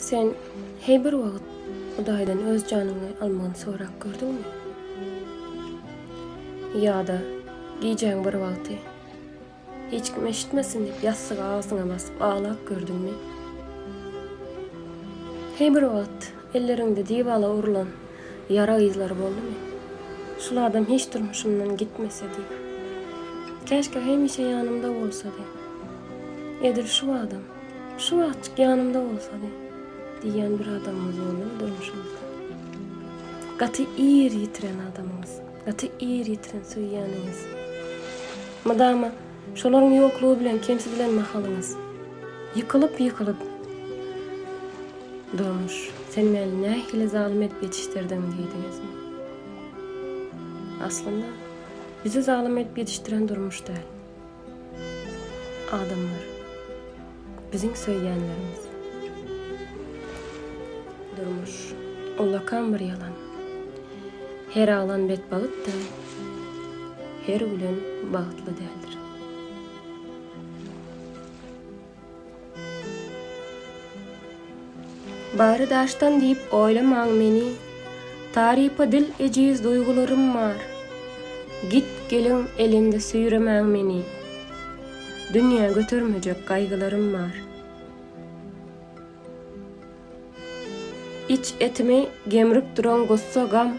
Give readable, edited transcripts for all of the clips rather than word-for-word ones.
Sen hey bir wagt Hudaýdan öz janyňy almagyny sorak gördüňmi? Ýa-da giýjäň bir wagty hiç kim eşitmesin diýip ýassygy agysyňa basyp ağlap gördüňmi? Hey bir wagt elleriňde diýbala urulan ýara ýyzlary boldymy? Şulardan hiç durmuşymdan gitmese diýip. Käşke hemişe ýanymda bolsady. Edir şu adam, şu wagtçyk ýanymda bolsady diýen bir adamymyz boldy durmuşymyzda. Gaty ir ýitiren adamymyz, gaty ir ýitiren söýýäniňiz. Madama şolaryň ýoklugy bilen kemsidilenme halyňyz. Ýykylyp durmuş. Sen meni nähili zalim edip yetiştirdiň diýdiňizmi? Aslında bizi zalim edip yetiştiren durmuş däl. Adamlar. Bizim söýýänlerimiz. Durmuş. Olakan bir yalan. Her ağlan bet bagyt da, her gülen bagtly däldir. Bary daşdan diýip oýlamaň meni, tarypa dil ejiz duýgularym bar. Git gelin elinde süýremäň meni, dünýä götürmejek gaýgylarym bar. İç etimi gemrip duran gossa gam,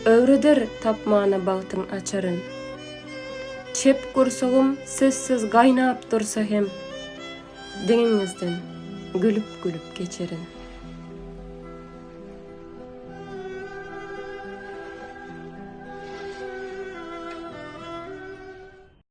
öwredir tapmana bagtyň açaryn. Çep gursagym sözsüz gaýnap dursa hem, deňiňizden gülüp geçerin.